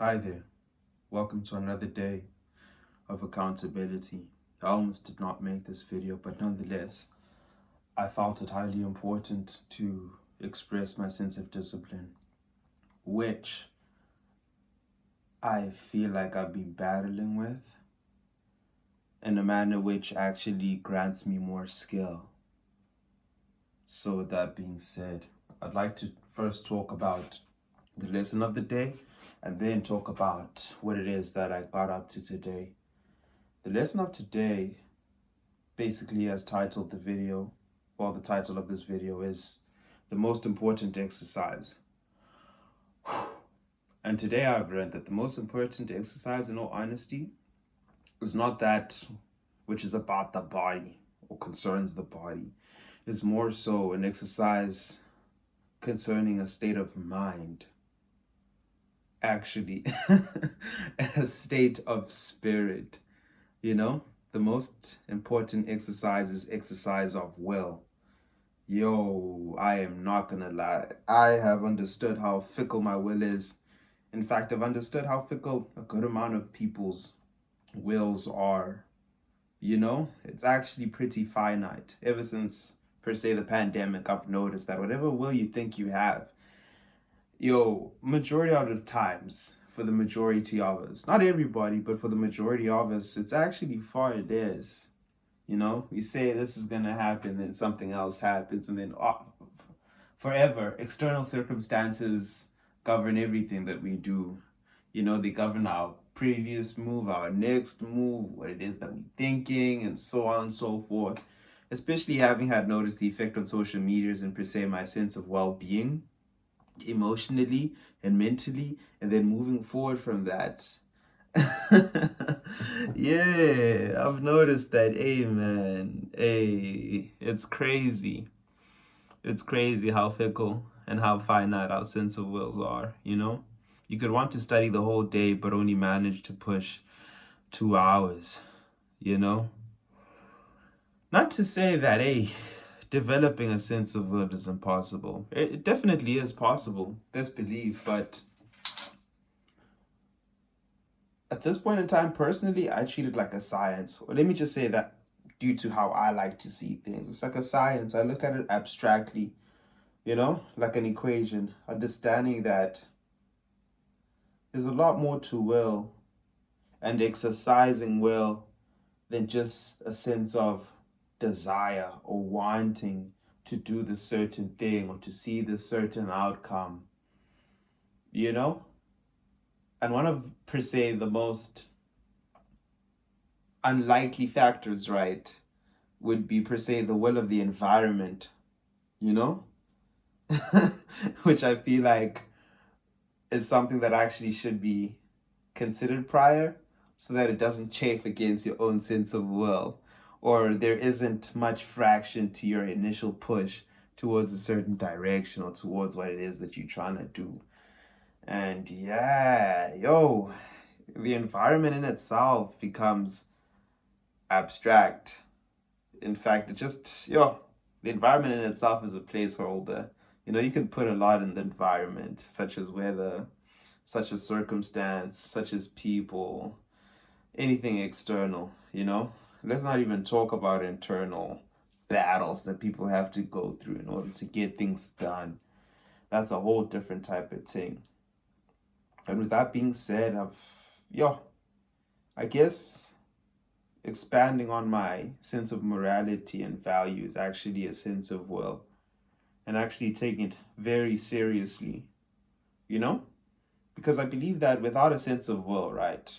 Hi there. Welcome to another day of accountability. I almost did not make this video, but nonetheless, I felt it highly important to express my sense of discipline, which I feel like I've been battling with in a manner which actually grants me more skill. So, with that being said, I'd like to first talk about the lesson of the day and then talk about what it is that I got up to today. The lesson of today basically has titled the video, well, the title of this video is The Most Important Exercise. And today I've learned that the most important exercise, in all honesty, is not that which is about the body or concerns the body. It's more so an exercise concerning a state of mind. Actually, a state of spirit, the most important exercise is exercise of will. Yo, I am not gonna lie. I have understood how fickle my will is. In fact, I've understood how fickle a good amount of people's wills are. It's actually pretty finite. Ever since, per se, the pandemic, I've noticed that whatever will you think you have, majority of the times, for the majority of us, not everybody, but for the majority of us, it's actually far it is. We say this is going to happen, then something else happens, and then forever, external circumstances govern everything that we do. They govern our previous move, our next move, what it is that we're thinking, and so on and so forth. Especially having had noticed the effect on social medias and per se my sense of well-being, emotionally and mentally, and then moving forward from that. Yeah, I've noticed that. Hey, man. Hey, it's crazy. It's crazy how fickle and how finite our sense of wills are, You could want to study the whole day, but only manage to push 2 hours, you know? Not to say that, hey, developing a sense of will is impossible. It definitely is possible, best believe, but at this point in time, personally, I treat it like a science. Or let me just say that due to how I like to see things. It's like a science. I look at it abstractly, like an equation, understanding that there's a lot more to will and exercising will than just a sense of desire or wanting to do this certain thing or to see this certain outcome, And one of, per se, the most unlikely factors, right, would be, per se, the will of the environment, you know? Which I feel like is something that actually should be considered prior so that it doesn't chafe against your own sense of will or there isn't much fraction to your initial push towards a certain direction or towards what it is that you're trying to do. And yeah, the environment in itself becomes abstract. In fact, the environment in itself is a placeholder. You can put a lot in the environment, such as weather, such as circumstance, such as people, anything external, Let's not even talk about internal battles that people have to go through in order to get things done. That's a whole different type of thing. And with that being said, I guess expanding on my sense of morality and values, actually a sense of will, and actually taking it very seriously, Because I believe that without a sense of will, right,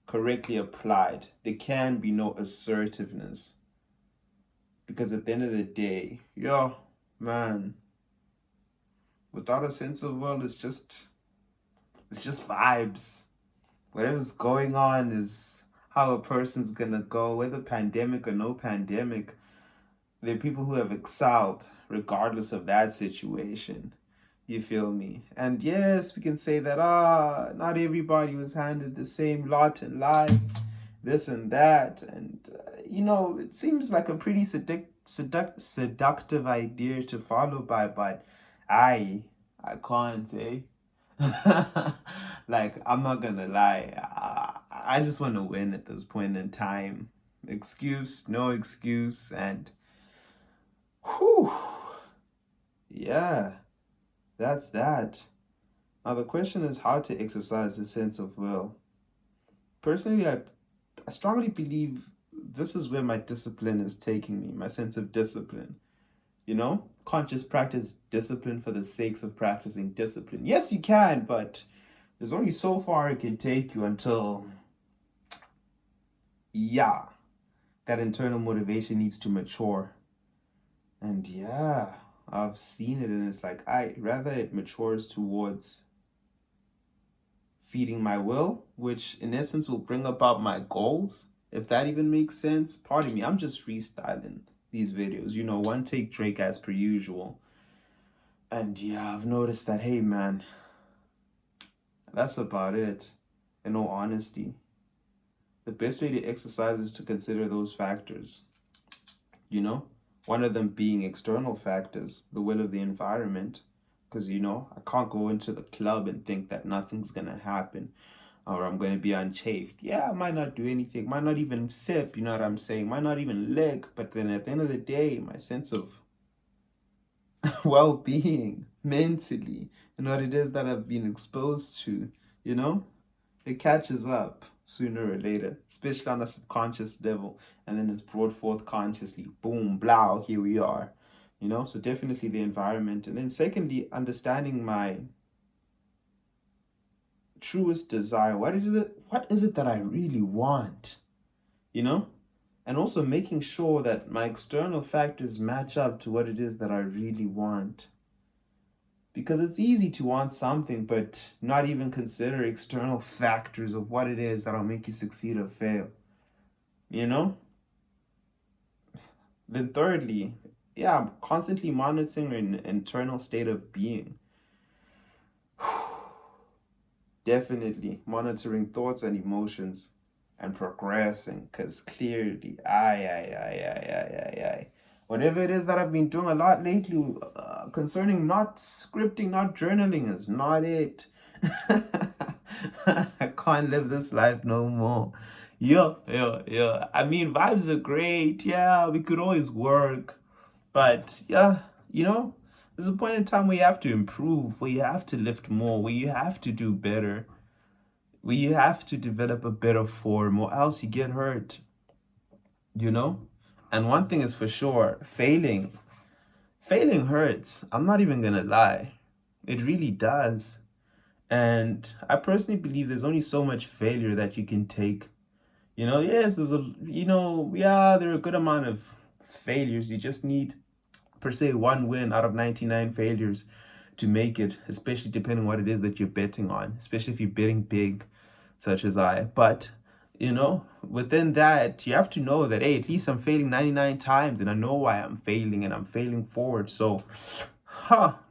correctly applied, there can be no assertiveness. Because at the end of the day, man, without a sense of will, it's just vibes. Whatever's going on is how a person's gonna go, whether pandemic or no pandemic. There are people who have excelled regardless of that situation. You feel me? And yes, we can say that not everybody was handed the same lot in life, this and that, and it seems like a pretty seductive idea to follow by, but I can't, Like, I'm not gonna lie. I just want to win at this point in time. Excuse, no excuse, and whew, yeah, that's that. Now the question is how to exercise the sense of will. Personally, I strongly believe this is where my discipline is taking me, my sense of discipline. You know, can't just practice discipline for the sakes of practicing discipline. Yes, you can, but there's only so far it can take you until, yeah, that internal motivation needs to mature. And yeah, I've seen it, and it's like, I rather it matures towards feeding my will, which in essence will bring about my goals, if that even makes sense. Pardon me, I'm just freestyling these videos. You know, one take Drake as per usual. And yeah, I've noticed that, hey man, that's about it. In all honesty, the best way to exercise is to consider those factors, you know? One of them being external factors, the will of the environment. Because, you know, I can't go into the club and think that nothing's gonna happen or I'm going to be unchafed. Yeah, I might not do anything, might not even sip, you know what I'm saying? Might not even lick, but then at the end of the day, my sense of well being mentally and what it is that I've been exposed to, you know, it catches up sooner or later, especially on a subconscious level, and then it's brought forth consciously. Boom, blow, here we are. You know, so definitely the environment. And then secondly, understanding my truest desire. What is it that I really want? You know? And also making sure that my external factors match up to what it is that I really want. Because it's easy to want something, but not even consider external factors of what it is that'll make you succeed or fail. You know? Then, thirdly, yeah, I'm constantly monitoring an internal state of being. Definitely monitoring thoughts and emotions and progressing, because clearly, whatever it is that I've been doing a lot lately concerning not scripting, not journaling, is not it. I can't live this life no more. Yeah. I mean, vibes are great. Yeah, we could always work. But yeah, you know, there's a point in time where you have to improve, where you have to lift more, where you have to do better, where you have to develop a better form, or else you get hurt, you know? And one thing is for sure, failing hurts. I'm not even gonna lie. It really does. And I personally believe there's only so much failure that you can take. You know, yes, there are a good amount of failures. You just need, per se, one win out of 99 failures to make it, especially depending on what it is that you're betting on, especially if you're betting big, such as I. But, you know, within that, you have to know that, hey, at least I'm failing 99 times and I know why I'm failing and I'm failing forward. So,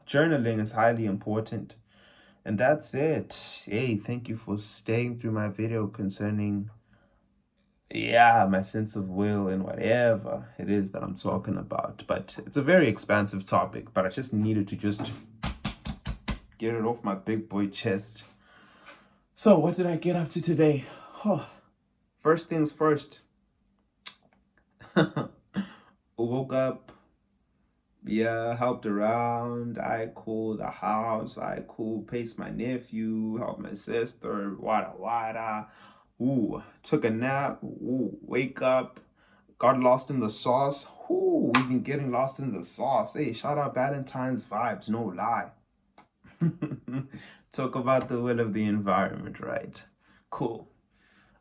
journaling is highly important. And that's it. Hey, thank you for staying through my video concerning, yeah, my sense of will and whatever it is that I'm talking about. But it's a very expansive topic, but I just needed to just get it off my big boy chest. So what did I get up to today? First things first. Woke up, yeah, helped around, I cool the house, I cool pace my nephew, help my sister, wada. Ooh, took a nap, ooh, wake up, got lost in the sauce. Ooh, we've been getting lost in the sauce. Hey, shout out Valentine's vibes, no lie. Talk about the will of the environment, right? Cool.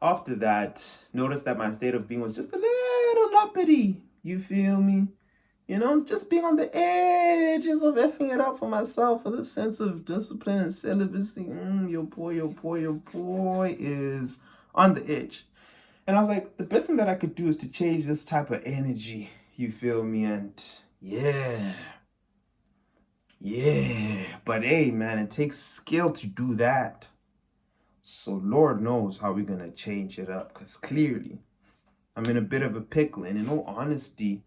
After that, notice that my state of being was just a little uppity. You feel me? You know, just being on the edges of effing it up for myself for the sense of discipline and celibacy. Your boy is on the edge. And I was like, the best thing that I could do is to change this type of energy. You feel me? And yeah. But hey, man, it takes skill to do that. So Lord knows how we're going to change it up, because clearly I'm in a bit of a pickle. And in all honesty,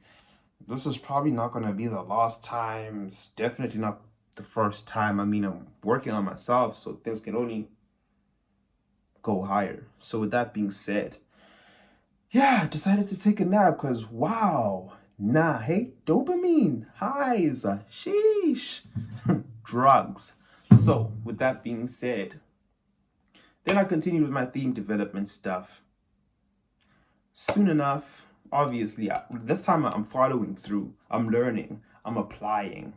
this is probably not going to be the last time. It's definitely not the first time. I mean, I'm working on myself, so things can only go higher. So with that being said, yeah, I decided to take a nap because wow, nah, hey, dopamine, highs, sheesh, drugs. So with that being said, then I continued with my theme development stuff. Soon enough, obviously, this time I'm following through, I'm learning, I'm applying.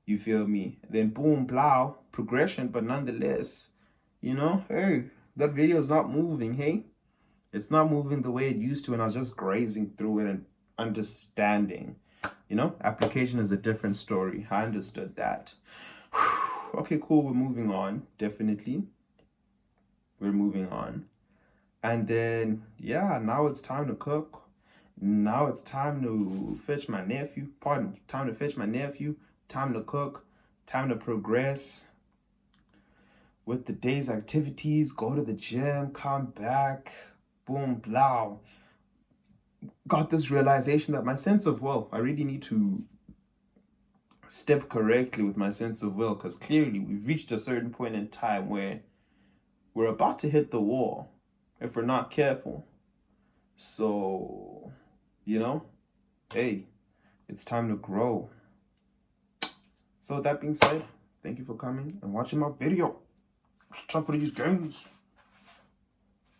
You feel me? Then boom, blow, progression, but nonetheless, hey, that video is not moving, hey? It's not moving the way it used to, and I was just grazing through it and understanding. Application is a different story. I understood that. Okay, cool, we're moving on, definitely. We're moving on. And then, yeah, now it's time to cook. Now it's time to fetch my nephew. Time to fetch my nephew. Time to cook. Time to progress with the day's activities. Go to the gym, come back. Boom, blah. Got this realization that my sense of will, I really need to step correctly with my sense of will, because clearly we've reached a certain point in time where we're about to hit the wall if we're not careful. So, hey, it's time to grow. So with that being said, thank you for coming and watching my video. It's time for these games.